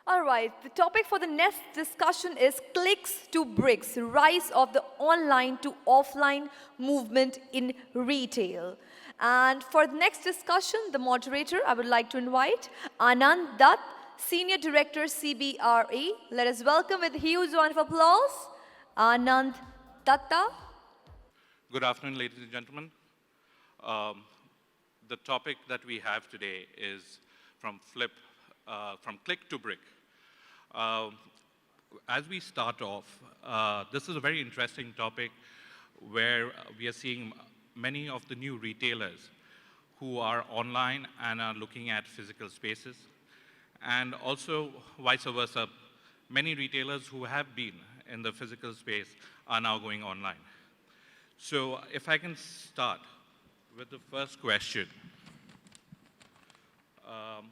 All right, the topic for the next discussion is clicks to bricks, rise of the online to offline movement in retail. And for the next discussion, the moderator, I would like to invite Anand Dutt, Senior Director CBRE. Let us welcome with a huge round of applause, Anand Datta. Good afternoon, ladies and gentlemen. Um, the topic that we have today is from click to brick. Uh, as we start off, this is a very interesting topic where we are seeing many of the new retailers who are online and are looking at physical spaces. And also, vice versa, many retailers who have been in the physical space are now going online. So if I can start with the first question. Um,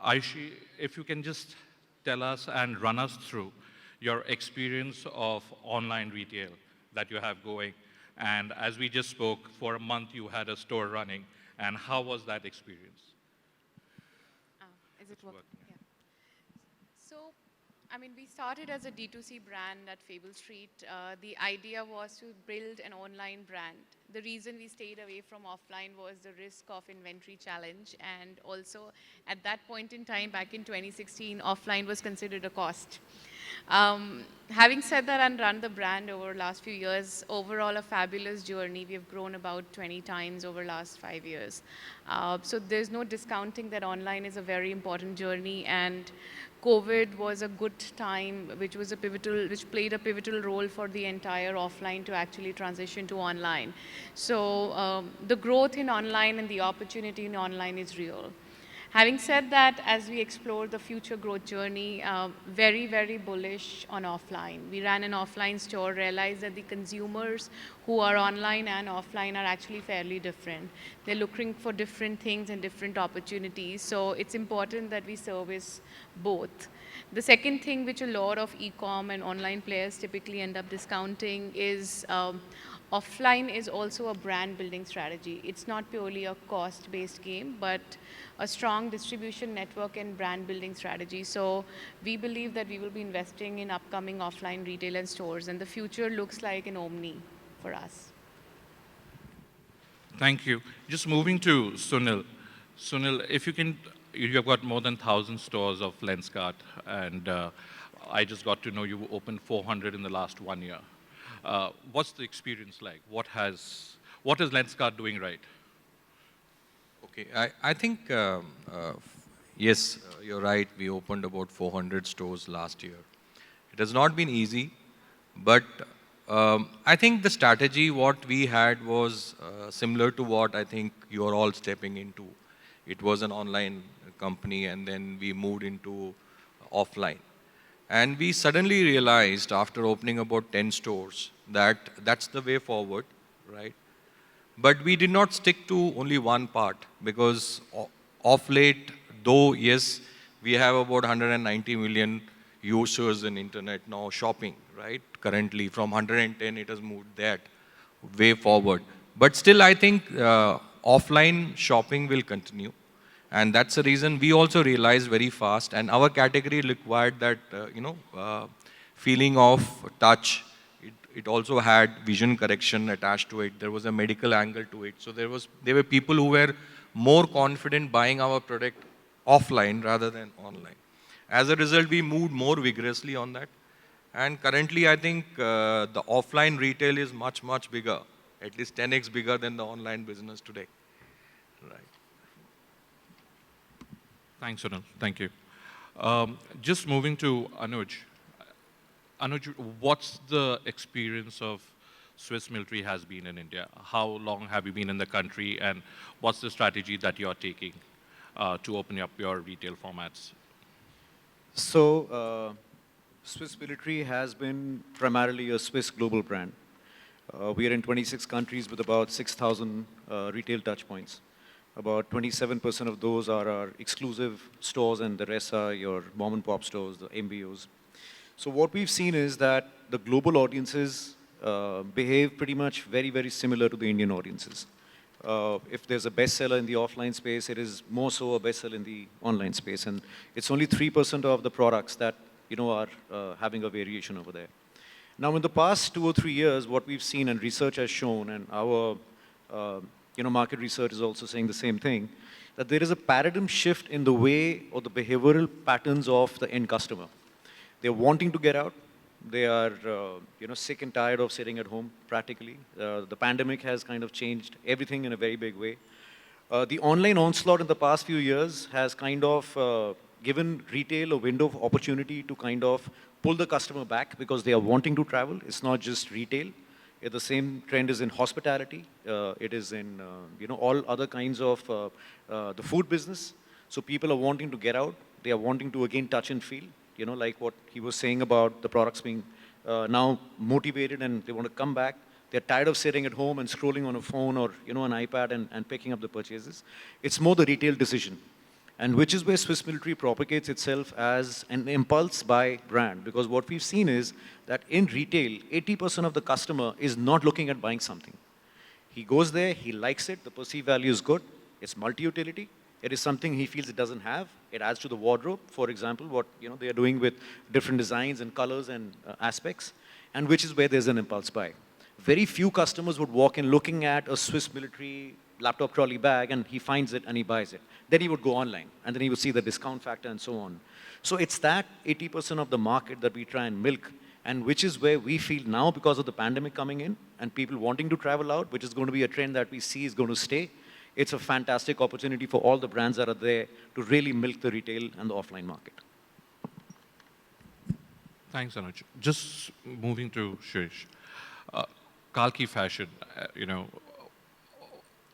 Aishi, if you can just tell us and run us through your experience of online retail that you have going. And as we just spoke, for a month you had a store running. And how was that experience? Oh, is it working? Yeah. So, I mean, we started as a D2C brand at Fable Street. The idea was to build an online brand. The reason we stayed away from offline was the risk of inventory challenge. And also, at that point in time, back in 2016, offline was considered a cost. Having said that and run the brand over the last few years, overall a fabulous journey. We have grown about 20 times over the last 5 years. So there's no discounting that online is a very important journey, and COVID was a good time, which played a pivotal role for the entire offline to actually transition to online. So the growth in online and the opportunity in online is real. Having said that, as we explore the future growth journey, very, very bullish on offline. We ran an offline store, realized that the consumers who are online and offline are actually fairly different. They're looking for different things and different opportunities, so it's important that we service both. The second thing which a lot of e-com and online players typically end up discounting is offline is also a brand building strategy. It's not purely a cost-based game, but a strong distribution network and brand building strategy. So we believe that we will be investing in upcoming offline retail and stores, and the future looks like an omni for us. Thank you. Just moving to Sunil. Sunil, if you can, you've got more than 1,000 stores of Lenskart, and I just got to know you opened 400 in the last 1 year. What's the experience like? What is Lenskart doing right? Okay, I think, yes, you're right. We opened about 400 stores last year. It has not been easy, but I think the strategy what we had was similar to what I think you are all stepping into. It was an online company, and then we moved into offline. And we suddenly realized after opening about 10 stores that that's the way forward, right? But we did not stick to only one part because of late, though, yes, we have about 190 million users in internet now shopping, right? Currently, from 110, it has moved that way forward. But still, I think offline shopping will continue. And that's the reason we also realized very fast, and our category required that, feeling of touch. It also had vision correction attached to it. There was a medical angle to it. So there were people who were more confident buying our product offline rather than online. As a result, we moved more vigorously on that. And currently, I think the offline retail is much, much bigger, at least 10x bigger than the online business today. Right. Thanks, Sunil. Thank you. Just moving to Anuj. Anuj, what's the experience of Swiss military has been in India? How long have you been in the country, and what's the strategy that you're taking to open up your retail formats? So, Swiss military has been primarily a Swiss global brand. We are in 26 countries with about 6,000 retail touchpoints. About 27% of those are our exclusive stores, and the rest are your mom and pop stores, the MBOs. So what we've seen is that the global audiences behave pretty much very, very similar to the Indian audiences. If there's a bestseller in the offline space, it is more so a bestseller in the online space. And it's only 3% of the products that, are having a variation over there. Now, in the past 2 or 3 years, what we've seen and research has shown, and our market research is also saying the same thing, that there is a paradigm shift in the way or the behavioral patterns of the end customer. They're wanting to get out. They are, sick and tired of sitting at home, practically. The pandemic has kind of changed everything in a very big way. The online onslaught in the past few years has kind of given retail a window of opportunity to kind of pull the customer back because they are wanting to travel. It's not just retail. The same trend is in hospitality. It is in, all other kinds of the food business. So people are wanting to get out. They are wanting to, again, touch and feel. Like what he was saying about the products being now motivated and they want to come back. They're tired of sitting at home and scrolling on a phone or, an iPad and picking up the purchases. It's more the retail decision. And which is where Swiss Military propagates itself as an impulse buy brand. Because what we've seen is that in retail, 80% of the customer is not looking at buying something. He goes there, he likes it, the perceived value is good, it's multi-utility. It is something he feels it doesn't have. It adds to the wardrobe, for example, what they are doing with different designs and colors and aspects, and which is where there's an impulse buy. Very few customers would walk in looking at a Swiss Military laptop trolley bag and he finds it and he buys it. Then he would go online and then he would see the discount factor and so on. So it's that 80% of the market that we try and milk, and which is where we feel now, because of the pandemic coming in and people wanting to travel out, which is going to be a trend that we see is going to stay. It's a fantastic opportunity for all the brands that are there to really milk the retail and the offline market. Thanks, Anuj. Just moving to Shirish. Kalki Fashion,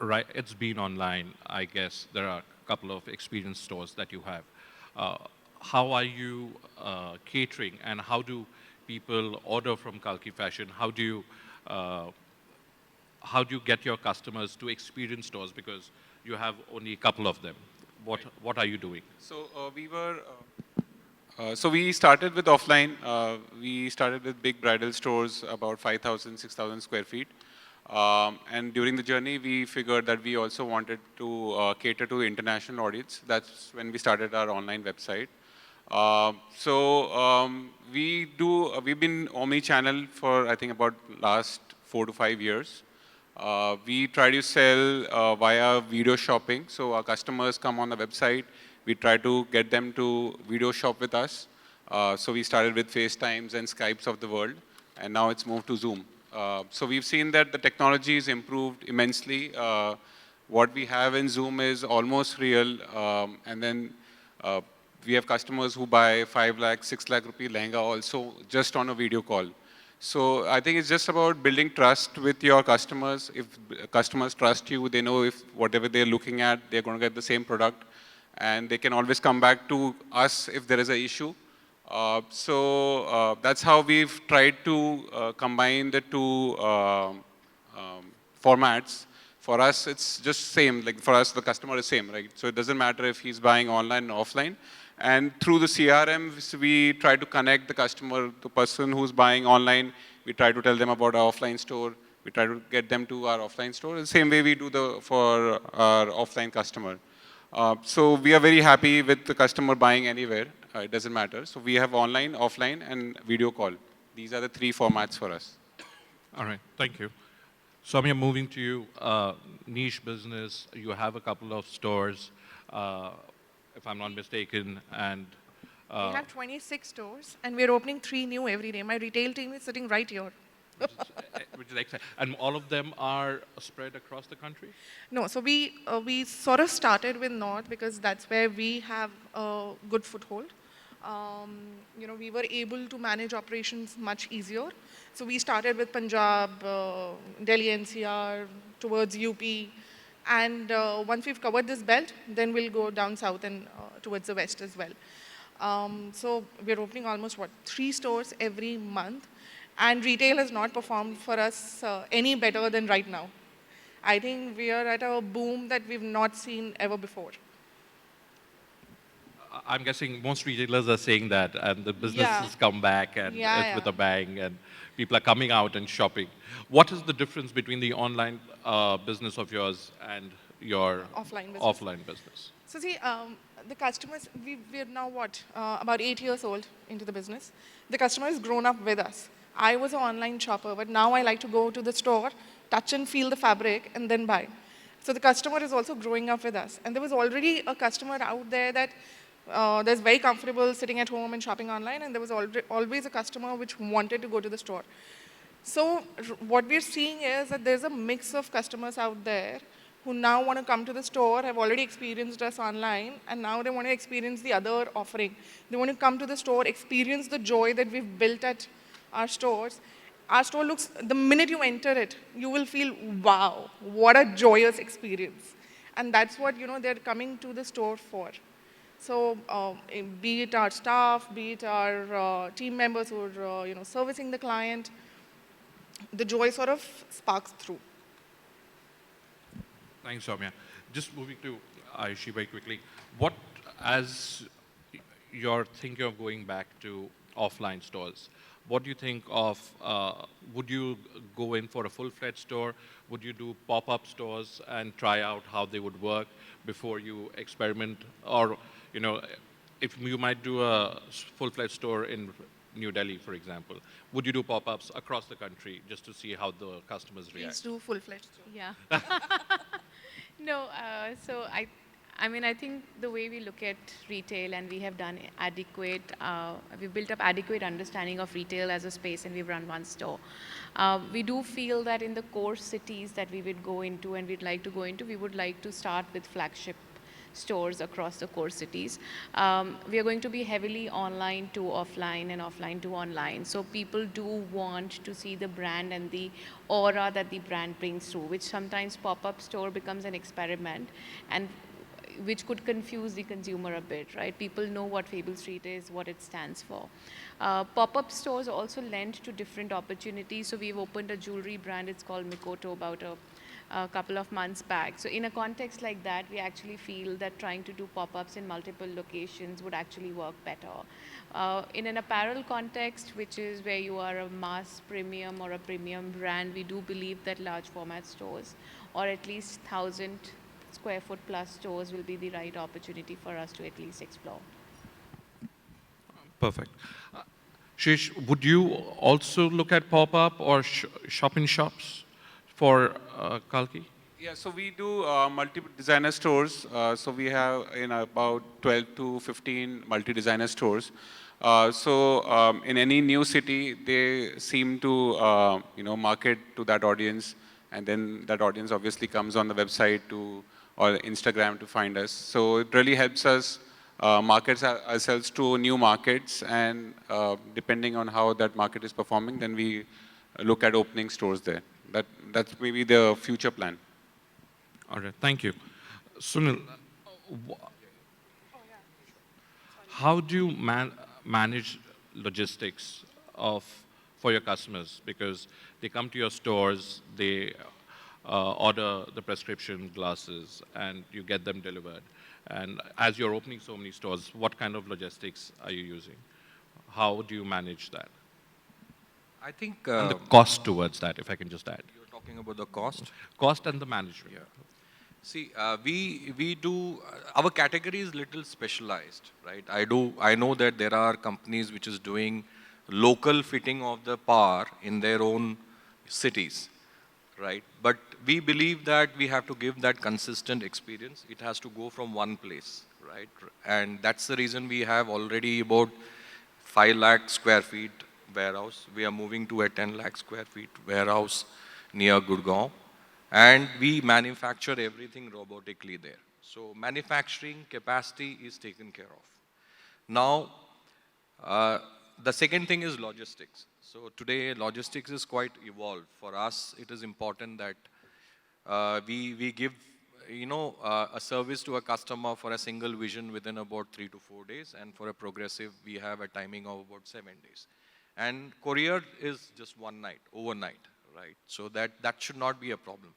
right, it's been online, I guess. There are a couple of experience stores that you have. How are you catering and how do people order from Kalki Fashion? How do you get your customers to experience stores, because you have only a couple of them? What are you doing? So we started with offline. We started with big bridal stores, about 5,000, 6,000 square feet. And during the journey, we figured that we also wanted to cater to international audience. That's when we started our online website. We've been omni-channel for, I think, about last 4 to 5 years. We try to sell via video shopping. So our customers come on the website. We try to get them to video shop with us. So we started with FaceTimes and Skypes of the world, and now it's moved to Zoom. So we've seen that the technology has improved immensely. What we have in Zoom is almost real. And then we have customers who buy 5 lakh, 6 lakh rupee lehenga also just on a video call. So I think it's just about building trust with your customers. If customers trust you, they know if whatever they're looking at, they're going to get the same product. And they can always come back to us if there is an issue. That's how we've tried to combine the two formats. For us, it's just same. Like for us, the customer is same, right? So it doesn't matter if he's buying online or offline. And through the CRM, we try to connect the customer, the person who's buying online. We try to tell them about our offline store. We try to get them to our offline store. The same way we do for our offline customer. So we are very happy with the customer buying anywhere. It doesn't matter. So we have online, offline, and video call. These are the 3 formats for us. All right, thank you. Soumya, moving to you, niche business, you have a couple of stores, if I'm not mistaken, and... we have 26 stores, and we're opening 3 new every day. My retail team is sitting right here. which is exciting. And all of them are spread across the country? No, so we sort of started with North because that's where we have a good foothold. We were able to manage operations much easier. So we started with Punjab, Delhi NCR, towards UP. And once we've covered this belt, then we'll go down south and towards the west as well. So we're opening almost, 3 stores every month. And retail has not performed for us any better than right now. I think we are at a boom that we've not seen ever before. I'm guessing most retailers are saying that, and the business Yeah. has come back, and Yeah, it's with yeah. a bang, and people are coming out and shopping. What is the difference between the online business of yours and your Offline business. offline business? So see, the customers, we're now what, about 8 years old into the business. The customer has grown up with us. I was an online shopper, but now I like to go to the store, touch and feel the fabric, and then buy. So the customer is also growing up with us. And there was already a customer out there that that's very comfortable sitting at home and shopping online, and there was always a customer which wanted to go to the store. So what we're seeing is that there's a mix of customers out there who now want to come to the store, have already experienced us online, and now they want to experience the other offering. They want to come to the store, experience the joy that we've built at our stores. Our store looks, the minute you enter it, you will feel, wow, what a joyous experience. And that's what, they're coming to the store for. So be it our staff, be it our team members who are, servicing the client, the joy sort of sparks through. Thanks, Soumya. Just moving to Ayushi very quickly. What, as you're thinking of going back to offline stores, what do you think of, would you go in for a full-fledged store? Would you do pop-up stores and try out how they would work before you experiment? Or, if you might do a full-fledged store in New Delhi, for example, would you do pop-ups across the country just to see how the customers Please react? do full-fledged. Yeah. No, I mean, I think the way we look at retail and we have done we've built up adequate understanding of retail as a space and we've run one store. We do feel that in the core cities that we would go into and we'd like to go into, we would like to start with flagship stores across the core cities. We are going to be heavily online to offline and offline to online. So people do want to see the brand and the aura that the brand brings through, which sometimes pop-up store becomes an experiment and which could confuse the consumer a bit, right? People know what Fable Street is, what it stands for. Pop-up stores also lend to different opportunities. So we've opened a jewelry brand, it's called Mikoto, about a couple of months back. So in a context like that, we actually feel that trying to do pop-ups in multiple locations would actually work better. In an apparel context, which is where you are a mass premium or a premium brand, we do believe that large format stores, or at least 1,000 square foot plus stores, will be the right opportunity for us to at least explore. Perfect. Shish, would you also look at pop-up or shop-in-shops for Kalki? Yeah, so we do multiple designer stores. So we have about 12 to 15 multi-designer stores. In any new city, they seem to market to that audience, and then that audience obviously comes on the website or Instagram to find us. So it really helps us market ourselves to new markets, and depending on how that market is performing, then we look at opening stores there. That's maybe the future plan. All right, thank you. Sunil, how do you manage logistics for your customers? Because they come to your stores, they order the prescription glasses, and you get them delivered. And as you're opening so many stores, what kind of logistics are you using? How do you manage that? I think And the cost towards that, if I can just add. you're talking about the cost. Cost and the management. Yeah. See, we do, our category is little specialized, right? I know that there are companies which is doing local fitting of the power in their own cities, right? But we believe that we have to give that consistent experience. It has to go from one place, right? And that's the reason we have already about 5 lakh square feet warehouse. We are moving to a 10 lakh square feet warehouse near Gurgaon. And we manufacture everything robotically there. So manufacturing capacity is taken care of. Now, the second thing is logistics. So today, logistics is quite evolved. For us, it is important that we give, a service to a customer for a single vision within about 3 to 4 days, and for a progressive, we have a timing of about 7 days. And courier is just one night, overnight, right? So that should not be a problem.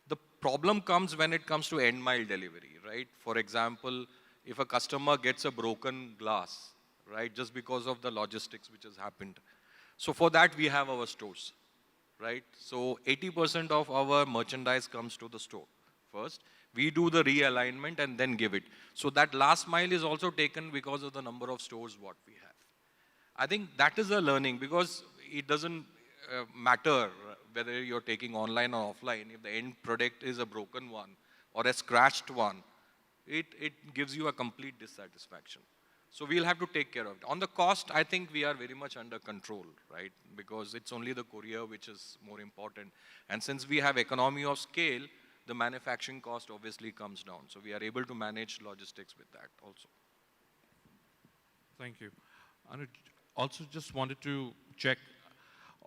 The problem comes when it comes to end mile delivery, right? For example, if a customer gets a broken glass, right, just because of the logistics which has happened. So for that, we have our stores, right? So 80% of our merchandise comes to the store first. We do the realignment and then give it. So that last mile is also taken because of the number of stores what we have. I think that is a learning because it doesn't matter whether you're taking online or offline. If the end product is a broken one or a scratched one, it gives you a complete dissatisfaction. So we'll have to take care of it. On the cost, I think we are very much under control, right? Because it's only the courier which is more important. And since we have economy of scale, the manufacturing cost obviously comes down. So we are able to manage logistics with that also. Thank you. Anuj, also just wanted to check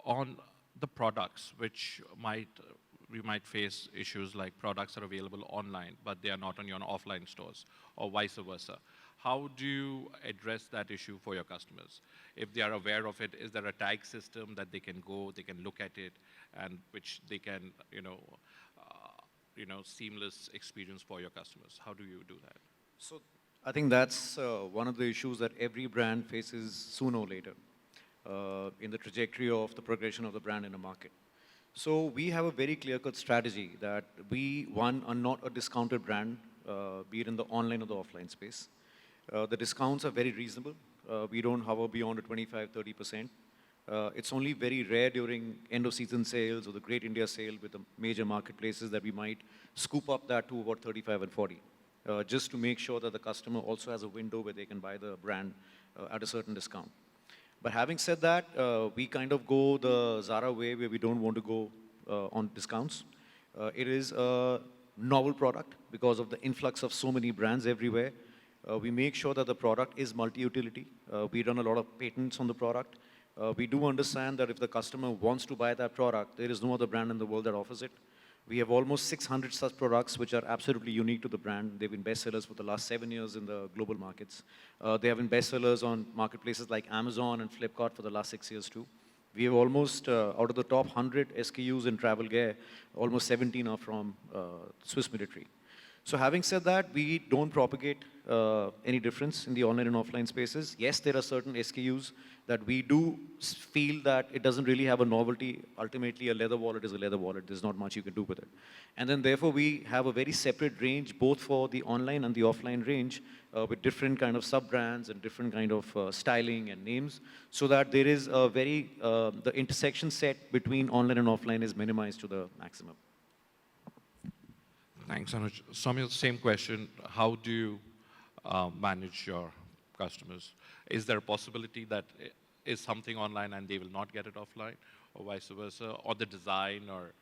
on the products which we might face issues like products are available online, but they are not on your offline stores, or vice versa. How do you address that issue for your customers? If they are aware of it, is there a tag system that they can go, they can look at it, and which they can, seamless experience for your customers? How do you do that? So I think that's one of the issues that every brand faces sooner or later in the trajectory of the progression of the brand in a market. So we have a very clear-cut strategy that we, one, are not a discounted brand, be it in the online or the offline space. The discounts are very reasonable. We don't hover beyond a 25, 30%. It's only very rare during end-of-season sales or the Great India Sale with the major marketplaces that we might scoop up that to about 35 and 40, just to make sure that the customer also has a window where they can buy the brand at a certain discount. But having said that, we kind of go the Zara way where we don't want to go on discounts. It is a novel product because of the influx of so many brands everywhere. We make sure that the product is multi-utility. We run a lot of patents on the product. We do understand that if the customer wants to buy that product, there is no other brand in the world that offers it. We have almost 600 such products which are absolutely unique to the brand. They've been bestsellers for the last 7 years in the global markets. They have been bestsellers on marketplaces like Amazon and Flipkart for the last 6 years too. We have almost, out of the top 100 SKUs in travel gear, almost 17 are from Swiss military. So having said that, we don't propagate any difference in the online and offline spaces. Yes, there are certain SKUs that we do feel that it doesn't really have a novelty. Ultimately, a leather wallet is a leather wallet. There's not much you can do with it. And then therefore, we have a very separate range, both for the online and the offline range, with different kind of sub-brands and different kind of styling and names, so that there is a very, the intersection set between online and offline is minimized to the maximum. Thanks, Anuj. Soumya, same question. How do you manage your customers? Is there a possibility that is something online and they will not get it offline, or vice versa, or the design, or?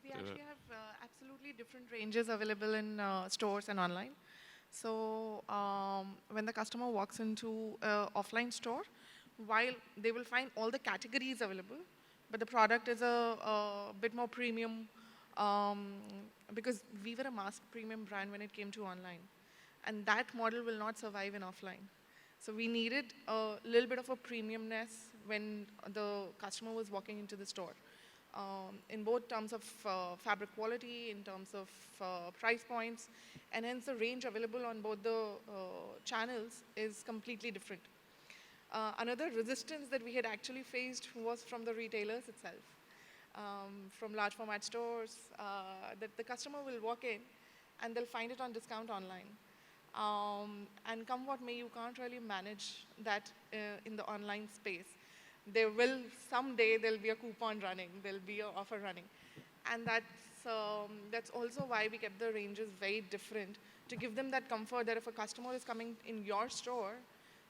We actually have absolutely different ranges available in stores and online. So when the customer walks into an offline store, while they will find all the categories available, but the product is a bit more premium, because we were a mass premium brand when it came to online. And that model will not survive in offline. So we needed a little bit of a premiumness when the customer was walking into the store, in both terms of fabric quality, in terms of price points, and hence the range available on both the channels is completely different. Another resistance that we had actually faced was from the retailers itself. From large format stores, that the customer will walk in and they'll find it on discount online. And come what may, you can't really manage that in the online space. Someday there'll be a coupon running, there'll be an offer running. And that's also why we kept the ranges very different, to give them that comfort that if a customer is coming in your store,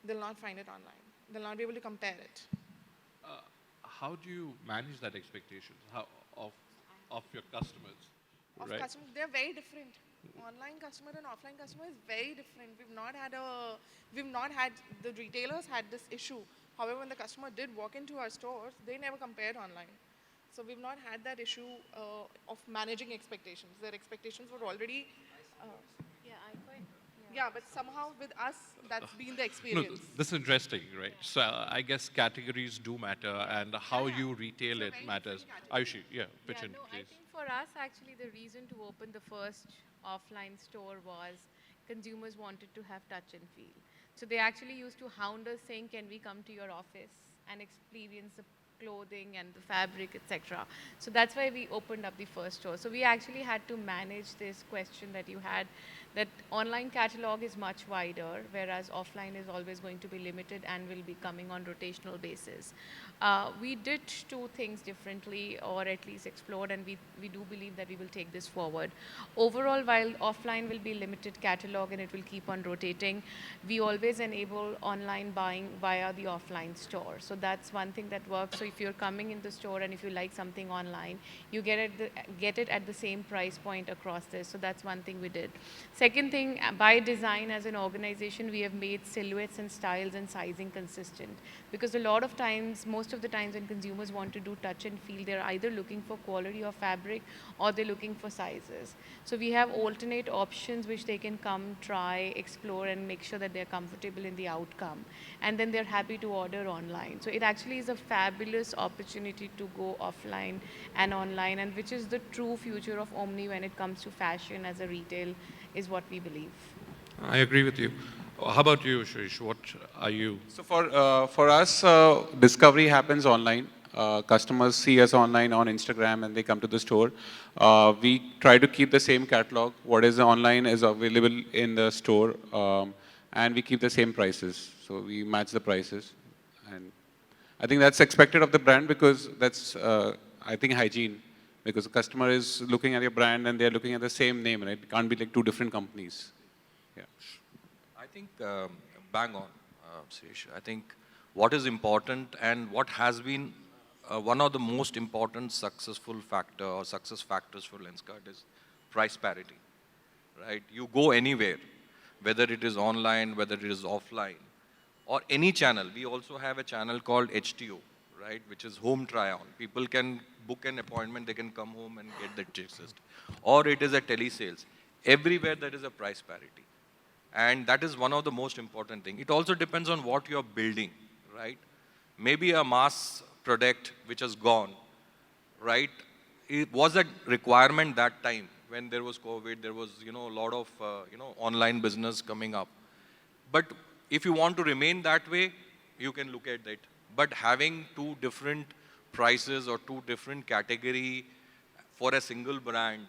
they'll not find it online. They'll not be able to compare it. How do you manage that expectation of your customers? Of right? customers, they're very different. Online customer and offline customer is very different. The retailers had this issue. However, when the customer did walk into our stores, they never compared online. So we've not had that issue of managing expectations. Their expectations were already, yeah, but somehow with us, that's been the No, experience. this is interesting, right? So I guess categories do matter, and how you retail it matters. Ayushi, pitch in, I please. think for us, actually, the reason to open the first offline store was consumers wanted to have touch and feel. So they actually used to hound us saying, can we come to your office and experience the clothing and the fabric, etc. So that's why we opened up the first store. So we actually had to manage this question that you had, that online catalog is much wider, whereas offline is always going to be limited and will be coming on rotational basis. We did two things differently, or at least explored, and we do believe that we will take this forward. Overall, while offline will be limited catalog and it will keep on rotating, we always enable online buying via the offline store. So that's one thing that works. So if you're coming in the store and if you like something online, you get it at the same price point across this. So that's one thing we did. Second thing, by design as an organization, we have made silhouettes and styles and sizing consistent. Because a lot of times, most of the times when consumers want to do touch and feel, they're either looking for quality of fabric or they're looking for sizes. So we have alternate options which they can come, try, explore, and make sure that they're comfortable in the outcome. And then they're happy to order online. So it actually is a fabulous opportunity to go offline and online, and which is the true future of Omni when it comes to fashion as a retail, is what we believe. I agree with you. How about you, Shirish? What are you? So for us, discovery happens online. Customers see us online on Instagram and they come to the store. We try to keep the same catalog. What is online is available in the store, and we keep the same prices. So we match the prices, and I think that's expected of the brand, because that's I think hygiene. Because the customer is looking at your brand and they're looking at the same name, right? It can't be like two different companies. Yeah. I think bang on, Suresh. I think what is important and what has been one of the most important successful factor or success factors for Lenskart is price parity, right? You go anywhere, whether it is online, whether it is offline, or any channel. We also have a channel called HTO, right, which is home try-on. People can book an appointment, they can come home and get the checklist. Or it is a telesales. Everywhere there is a price parity. And that is one of the most important things. It also depends on what you're building, right? Maybe a mass product which has gone, right? It was a requirement that time when there was COVID, there was, a lot of, online business coming up. But if you want to remain that way, you can look at that. But having two different prices or two different category for a single brand,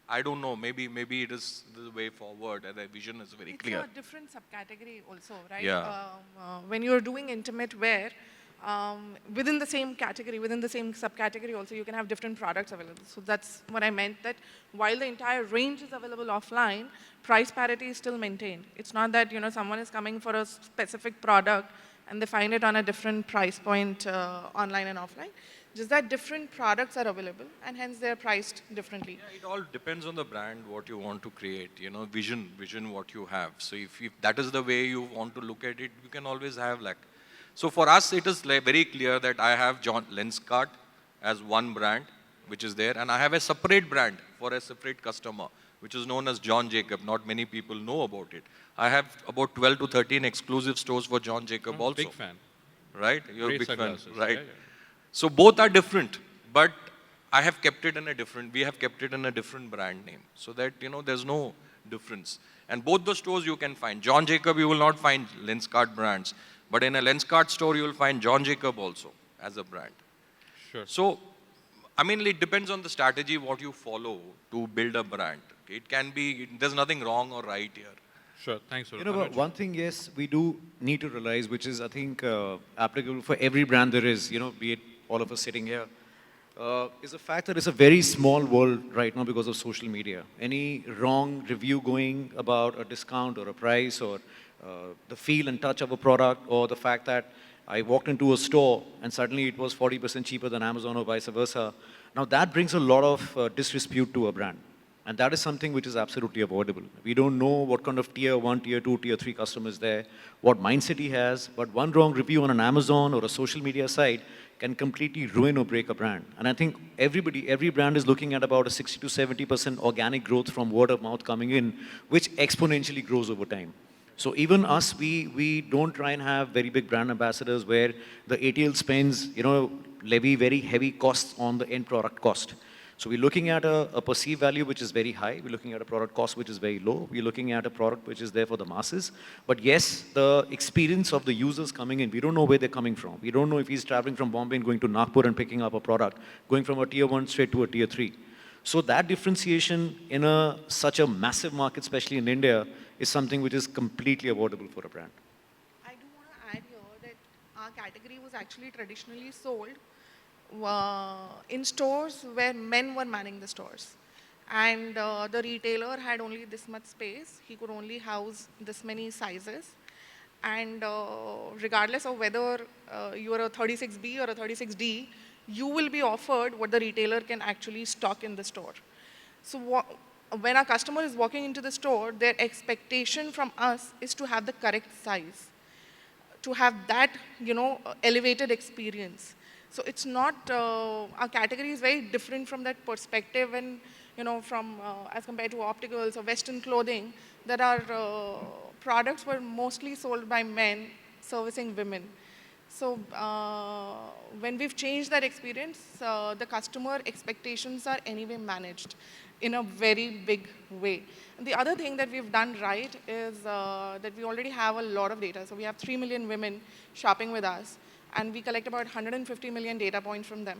I don't know, maybe it is the way forward, and the vision is very clear. It's a different subcategory also, right? Yeah. When you're doing intimate wear, within the same category, within the same subcategory also, you can have different products available. So that's what I meant, that while the entire range is available offline, price parity is still maintained. It's not that, someone is coming for a specific product and they find it on a different price point online and offline. Just that different products are available and hence they're priced differently. Yeah, it all depends on the brand, what you want to create, vision what you have. So if that is the way you want to look at it, you can always have like. So for us, it is very clear that I have Lenskart as one brand, which is there, and I have a separate brand for a separate customer, which is known as John Jacob. Not many people know about it. I have about 12 to 13 exclusive stores for John Jacob also. Big fan. Right? You're Great a big fan, sunglasses. right? Yeah, yeah. So both are different, but we have kept it in a different brand name, so that, there's no difference. And both the stores you can find. John Jacob, you will not find Lenskart brands, but in a Lenskart store, you will find John Jacob also as a brand. Sure. So, it depends on the strategy, what you follow to build a brand. It can be, there's nothing wrong or right here. Sure. Thanks, Anuj. But one thing, yes, we do need to realize, which is, I think, applicable for every brand there is, be it all of us sitting here, is the fact that it's a very small world right now because of social media. Any wrong review going about a discount or a price or the feel and touch of a product, or the fact that I walked into a store and suddenly it was 40% cheaper than Amazon or vice versa. Now that brings a lot of disrepute to a brand. And that is something which is absolutely avoidable. We don't know what kind of tier 1, tier 2, tier 3 customers there, what mindset he has, but one wrong review on an Amazon or a social media site can completely ruin or break a brand. And I think every brand is looking at about a 60 to 70% organic growth from word of mouth coming in, which exponentially grows over time. So even us, we don't try and have very big brand ambassadors where the ATL spends, levy very heavy costs on the end product cost. So we're looking at a perceived value which is very high. We're looking at a product cost which is very low. We're looking at a product which is there for the masses. But yes, the experience of the users coming in, we don't know where they're coming from. We don't know if he's traveling from Bombay and going to Nagpur and picking up a product, going from a tier 1 straight to a tier 3. So that differentiation in such a massive market, especially in India, is something which is completely avoidable for a brand. I do want to add here that our category was actually traditionally sold in stores where men were manning the stores. And the retailer had only this much space. He could only house this many sizes. And regardless of whether you are a 36B or a 36D, you will be offered what the retailer can actually stock in the store. So when a customer is walking into the store, their expectation from us is to have the correct size, to have that, elevated experience. So it's not, our category is very different from that perspective and, from, as compared to opticals or Western clothing, that our products were mostly sold by men servicing women. So when we've changed that experience, the customer expectations are anyway managed in a very big way. And the other thing that we've done right is that we already have a lot of data. So we have 3 million women shopping with us, and we collect about 150 million data points from them.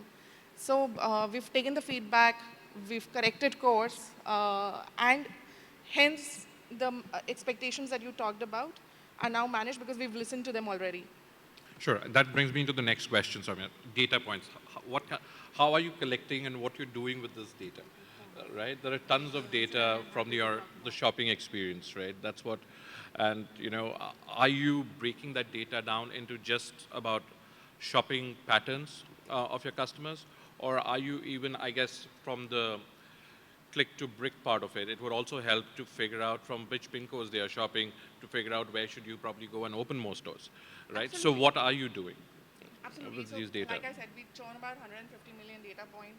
So we've taken the feedback, we've corrected course, and hence the expectations that you talked about are now managed because we've listened to them already. Sure. That brings me to the next question, Soumya. Data points. How are you collecting and what you're doing with this data? Right? There are tons of data from the shopping experience, right? That's what, and are you breaking that data down into just about shopping patterns of your customers, or are you even, I guess, from the click to brick part of it, it would also help to figure out from which pin codes they are shopping to figure out where should you probably go and open more stores, right? Absolutely. So what are you doing Absolutely. with So, these data? like I said, we churn about 150 million data point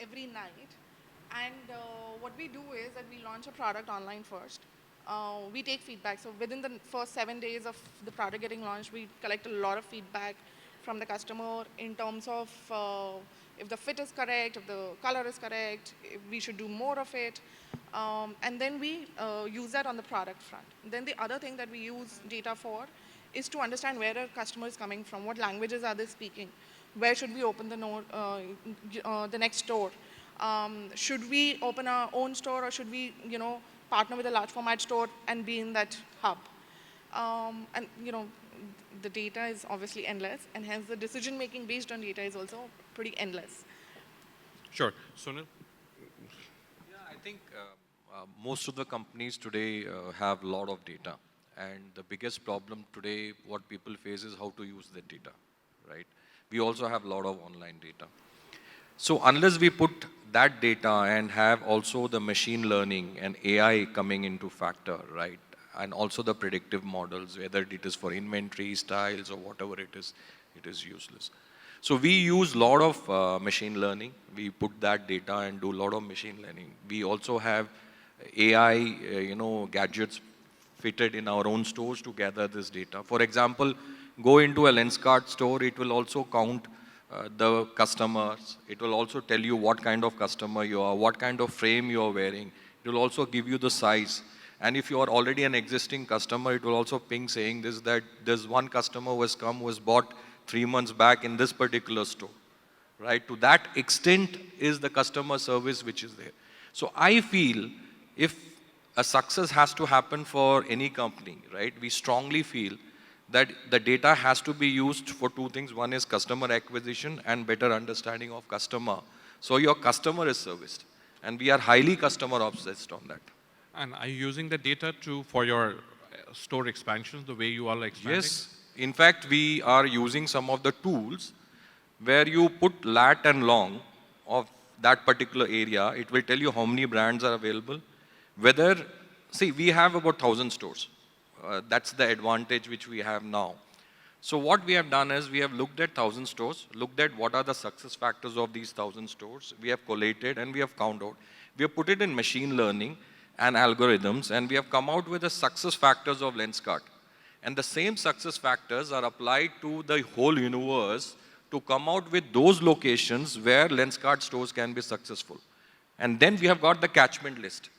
every night. And what we do is that we launch a product online first. We take feedback. So within the first 7 days of the product getting launched, we collect a lot of feedback from the customer in terms of if the fit is correct, if the color is correct, if we should do more of it. And then we use that on the product front. Then the other thing that we use data for is to understand where a customer is coming from, what languages are they speaking, where should we open the next store. Should we open our own store, or should we, partner with a large format store and be in that hub? And the data is obviously endless, and hence the decision making based on data is also pretty endless. Sure. Sunil? Yeah, I think most of the companies today have a lot of data. And the biggest problem today, what people face is how to use the data, right? We also have a lot of online data. So unless we put that data and have also the machine learning and AI coming into factor, right? And also the predictive models, whether it is for inventory, styles, or whatever it is useless. So we use a lot of machine learning. We put that data and do a lot of machine learning. We also have AI, gadgets fitted in our own stores to gather this data. For example, go into a Lenskart store, it will also count the customers. It will also tell you what kind of customer you are, what kind of frame you are wearing. It will also give you the size. And if you are already an existing customer, it will also ping saying this, that there's one customer who has come, who has bought 3 months back in this particular store, right? To that extent is the customer service which is there. So I feel if a success has to happen for any company, right? We strongly feel that the data has to be used for 2 things. One is customer acquisition and better understanding of customer. So your customer is serviced. And we are highly customer obsessed on that. And are you using the data for your store expansions, the way you are expanding? Yes. In fact, we are using some of the tools where you put lat and long of that particular area. It will tell you how many brands are available. See, we have about 1,000 stores. That's the advantage which we have now. So what we have done is we have looked at 1,000 stores, looked at what are the success factors of these 1,000 stores. We have collated and we have counted out. We have put it in machine learning and algorithms, and we have come out with the success factors of Lenskart. And the same success factors are applied to the whole universe to come out with those locations where Lenskart stores can be successful. And then we have got the catchment list,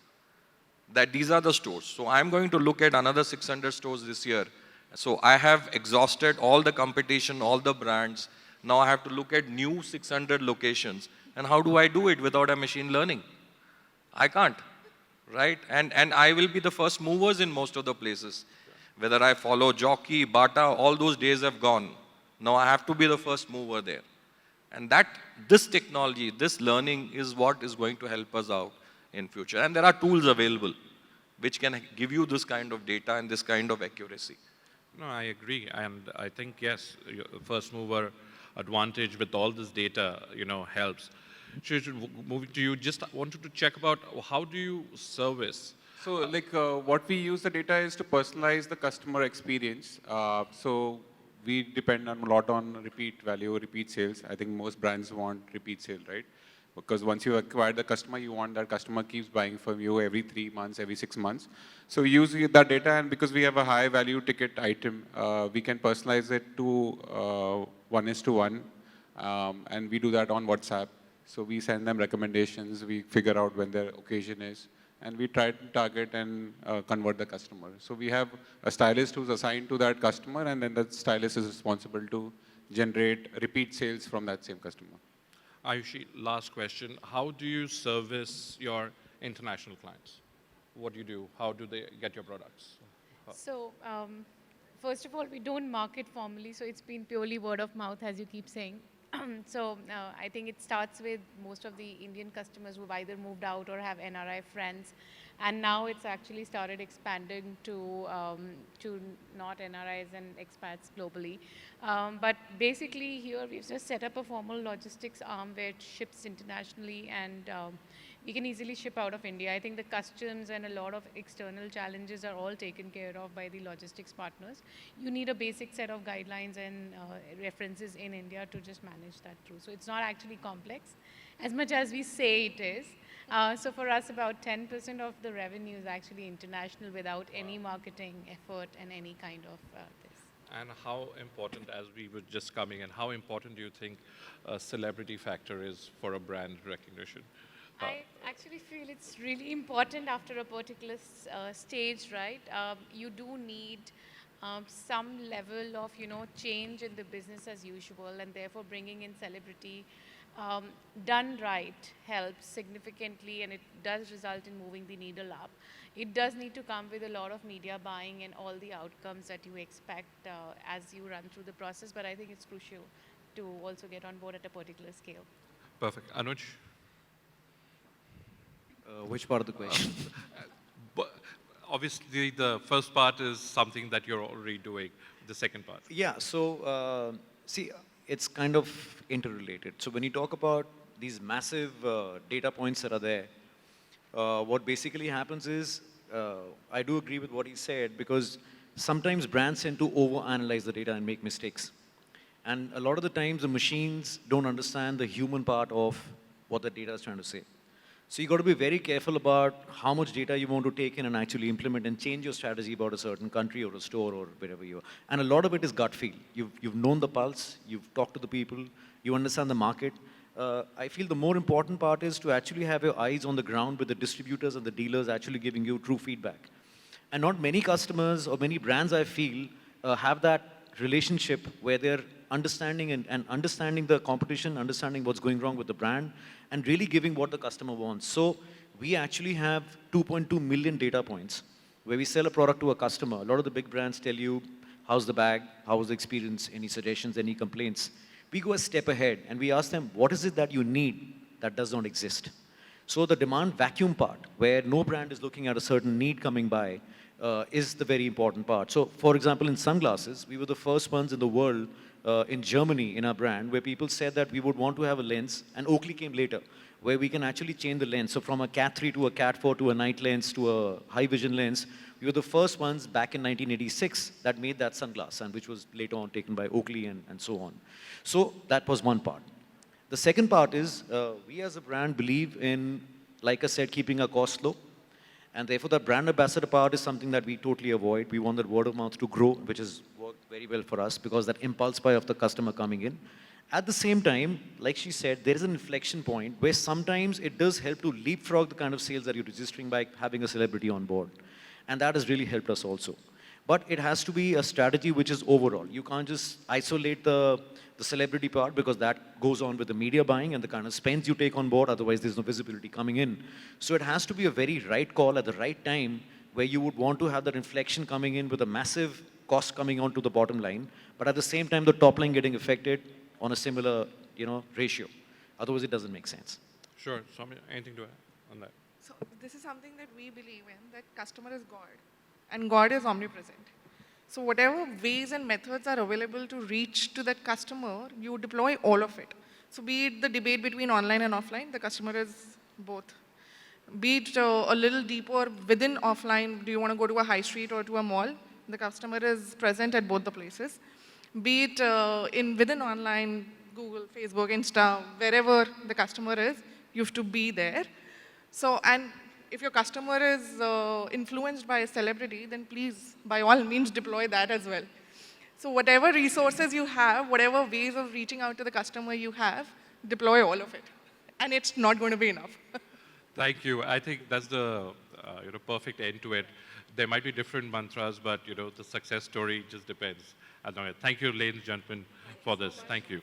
that these are the stores. So I'm going to look at another 600 stores this year. So I have exhausted all the competition, all the brands. Now I have to look at new 600 locations. And how do I do it without a machine learning? I can't, right? And I will be the first movers in most of the places. Whether I follow Jockey, Bata, all those days have gone. Now I have to be the first mover there. And this technology, this learning is what is going to help us out in future. And there are tools available which can give you this kind of data and this kind of accuracy. No, I agree. And I think, yes, your first mover advantage with all this data, helps. Shrish, moving to you, just wanted to check about how do you service? So like what we use the data is to personalize the customer experience. So we depend on a lot on repeat value, repeat sales. I think most brands want repeat sale, right? Because once you acquire the customer, you want that customer keeps buying from you every 3 months, every 6 months. So we use that data, and because we have a high value ticket item, we can personalize it to 1:1, and we do that on WhatsApp. So we send them recommendations, we figure out when their occasion is, and we try to target and convert the customer. So we have a stylist who's assigned to that customer, and then that stylist is responsible to generate repeat sales from that same customer. Ayushi, last question. How do you service your international clients? What do you do? How do they get your products? So, first of all, we don't market formally, so it's been purely word of mouth, as you keep saying. So, I think it starts with most of the Indian customers who've either moved out or have NRI friends. And now it's actually started expanding to not NRIs and expats globally. But basically here we've just set up a formal logistics arm where it ships internationally, and we can easily ship out of India. I think the customs and a lot of external challenges are all taken care of by the logistics partners. You need a basic set of guidelines and references in India to just manage that through. So it's not actually complex as much as we say it is. So for us, about 10% of the revenue is actually international without any marketing effort and any kind of this. And how important, as we were just coming in, how important do you think a celebrity factor is for a brand recognition? I actually feel it's really important after a particular stage, right? You do need some level of, change in the business as usual, and therefore bringing in celebrity done right helps significantly, and it does result in moving the needle up. It does need to come with a lot of media buying and all the outcomes that you expect as you run through the process, but I think it's crucial to also get on board at a particular scale. Perfect. Anuj? Which part of the question? But obviously, the first part is something that you're already doing. The second part. Yeah, so see, it's kind of interrelated. So when you talk about these massive data points that are there, what basically happens is, I do agree with what he said, because sometimes brands tend to overanalyze the data and make mistakes. And a lot of the times the machines don't understand the human part of what the data is trying to say. So you got to be very careful about how much data you want to take in and actually implement and change your strategy about a certain country or a store or wherever you are. And a lot of it is gut feel. You've known the pulse, you've talked to the people, you understand the market. I feel the more important part is to actually have your eyes on the ground with the distributors and the dealers actually giving you true feedback. And not many customers or many brands, I feel, have that relationship where they're understanding and understanding the competition, understanding what's going wrong with the brand, and really giving what the customer wants. So we actually have 2.2 million data points where we sell a product to a customer. A lot of the big brands tell you, how's the bag, how's the experience, any suggestions, any complaints. We go a step ahead and we ask them, what is it that you need that does not exist? So the demand vacuum part, where no brand is looking at a certain need coming by, is the very important part. So for example, in sunglasses, we were the first ones in the world in Germany in our brand where people said that we would want to have a lens, and Oakley came later, where we can actually change the lens. So from a Cat 3 to a Cat 4 to a night lens to a high vision lens, we were the first ones back in 1986 that made that sunglass, and which was later on taken by Oakley and so on. So that was one part. The second part is we as a brand believe in, like I said, keeping our costs low. And therefore, the brand ambassador part is something that we totally avoid. We want that word of mouth to grow, which has worked very well for us because that impulse buy of the customer coming in. At the same time, like she said, there is an inflection point where sometimes it does help to leapfrog the kind of sales that you're registering by having a celebrity on board. And that has really helped us also. But it has to be a strategy which is overall. You can't just isolate the celebrity part, because that goes on with the media buying and the kind of spends you take on board, otherwise there's no visibility coming in. So it has to be a very right call at the right time, where you would want to have that inflection coming in with a massive cost coming onto the bottom line, but at the same time the top line getting affected on a similar, ratio. Otherwise it doesn't make sense. Sure. Soumya, anything to add on that? So this is something that we believe in, that customer is God, and God is omnipresent. So whatever ways and methods are available to reach to that customer, you deploy all of it. So be it the debate between online and offline, the customer is both. Be it a little deeper within offline, do you want to go to a high street or to a mall? The customer is present at both the places. Be it within online, Google, Facebook, Insta, wherever the customer is, you have to be there. So, and if your customer is influenced by a celebrity, then please, by all means, deploy that as well. So whatever resources you have, whatever ways of reaching out to the customer you have, deploy all of it. And it's not going to be enough. Thank you. I think that's the perfect end to it. There might be different mantras, but the success story just depends. Thank you, ladies and gentlemen, for this. Thank you.